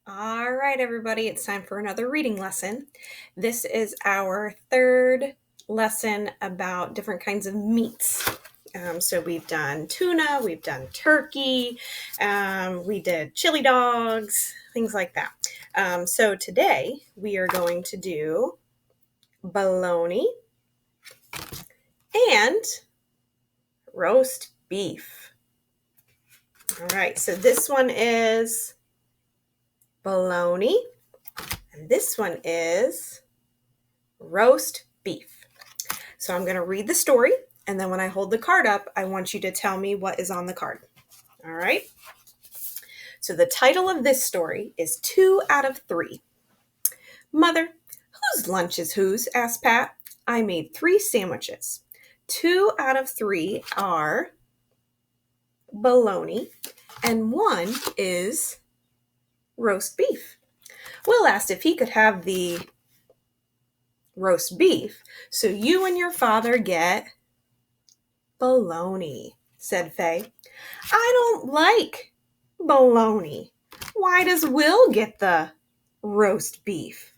All right, everybody, it's time for another reading lesson. This is our third lesson about different kinds of meats. So we've done tuna, we've done turkey, we did chili dogs, things like that. So today we are going to do bologna and roast beef. All right, so this one is bologna, and this one is roast beef. So I'm going to read the story, and then when I hold the card up, I want you to tell me what is on the card. All right? So the title of this story is 2 out of 3. Mother, whose lunch is whose? Asked Pat. I made 3 sandwiches. 2 out of 3 are bologna, and 1 is roast beef. Will asked if he could have the roast beef, so you and your father get bologna, said Faye. I don't like bologna. Why does Will get the roast beef?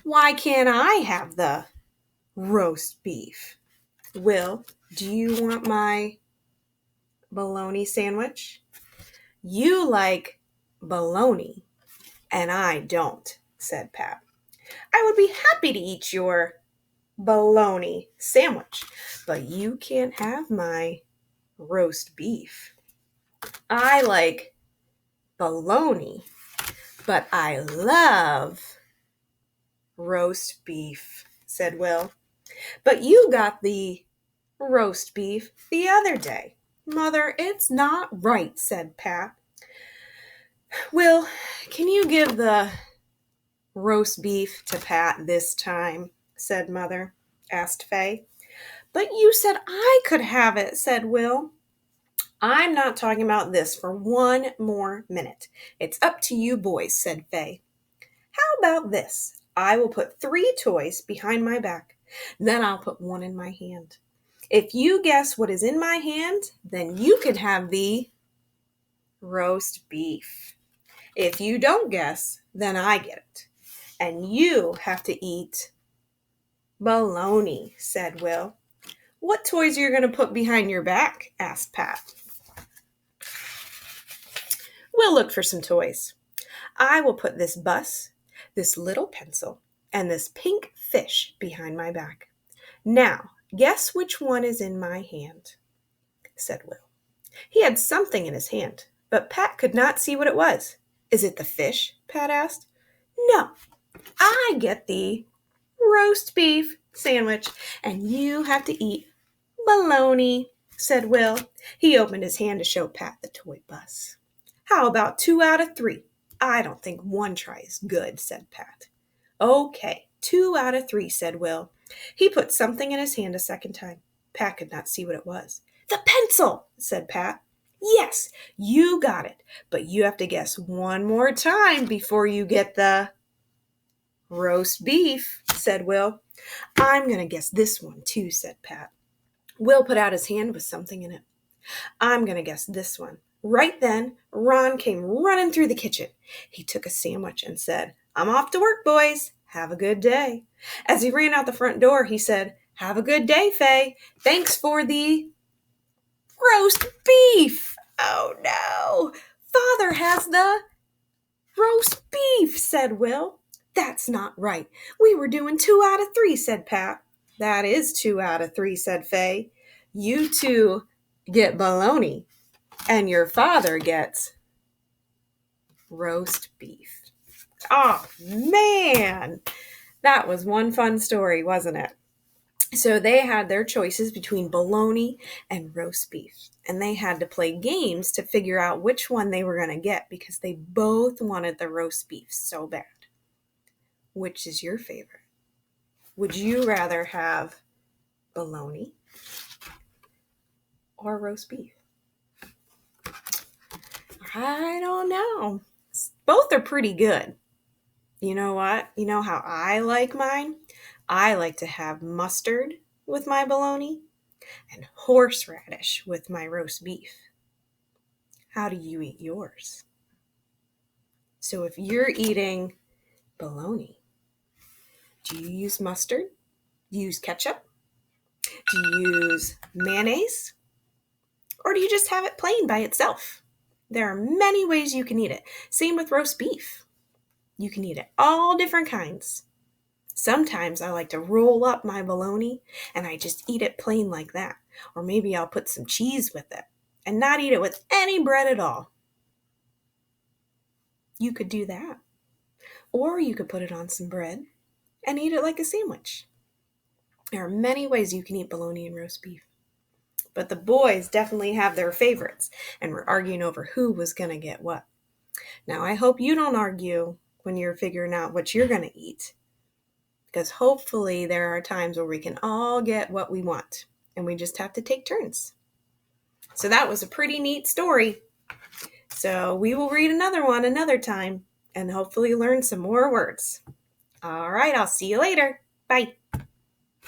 Why can't I have the roast beef? Will, do you want my bologna sandwich? You like bologna, and I don't, said Pat. I would be happy to eat your bologna sandwich, but you can't have my roast beef. I like bologna, but I love roast beef, said Will. But you got the roast beef the other day. Mother, it's not right, said Pat. Will, can you give the roast beef to Pat this time? Said Mother, asked Faye. But you said I could have it, said Will. I'm not talking about this for 1 more minute. It's up to you boys, said Faye. How about this? I will put 3 toys behind my back. Then I'll put 1 in my hand. If you guess what is in my hand, then you can have the roast beef. If you don't guess, then I get it. And you have to eat bologna, said Will. What toys are you going to put behind your back? Asked Pat. Will looked for some toys. I will put this bus, this little pencil, and this pink fish behind my back. Now, guess which one is in my hand, said Will. He had something in his hand, but Pat could not see what it was. Is it the fish? Pat asked. No, I get the roast beef sandwich, and you have to eat bologna, said Will. He opened his hand to show Pat the toy bus. How about 2 out of 3? I don't think 1 try is good, said Pat. Okay, 2 out of 3, said Will. He put something in his hand a second time. Pat could not see what it was. The pencil, said Pat. Yes, you got it, but you have to guess 1 more time before you get the roast beef, said Will. I'm going to guess this one too, said Pat. Will put out his hand with something in it. I'm going to guess this one. Right then, Ron came running through the kitchen. He took a sandwich and said, I'm off to work, boys. Have a good day. As he ran out the front door, he said, Have a good day, Faye. Thanks for the roast beef. Oh, no. Father has the roast beef, said Will. That's not right. We were doing 2 out of 3, said Pat. That is 2 out of 3, said Faye. You two get bologna, and your father gets roast beef. Oh, man. That was one fun story, wasn't it? So they had their choices between bologna and roast beef, and they had to play games to figure out which one they were going to get because they both wanted the roast beef so bad. Which is your favorite? Would you rather have bologna or roast beef? I don't know. Both are pretty good. You know what? You know how I like mine? I like to have mustard with my bologna and horseradish with my roast beef. How do you eat yours? So if you're eating bologna, do you use mustard? Do you use ketchup? Do you use mayonnaise? Or do you just have it plain by itself? There are many ways you can eat it. Same with roast beef. You can eat it all different kinds. Sometimes I like to roll up my bologna and I just eat it plain like that. Or maybe I'll put some cheese with it and not eat it with any bread at all. You could do that. Or you could put it on some bread and eat it like a sandwich. There are many ways you can eat bologna and roast beef. But the boys definitely have their favorites, and we're arguing over who was going to get what. Now, I hope you don't argue when you're figuring out what you're going to eat, because hopefully there are times where we can all get what we want, and we just have to take turns. So that was a pretty neat story. So we will read another one another time and hopefully learn some more words. All right, I'll see you later. Bye.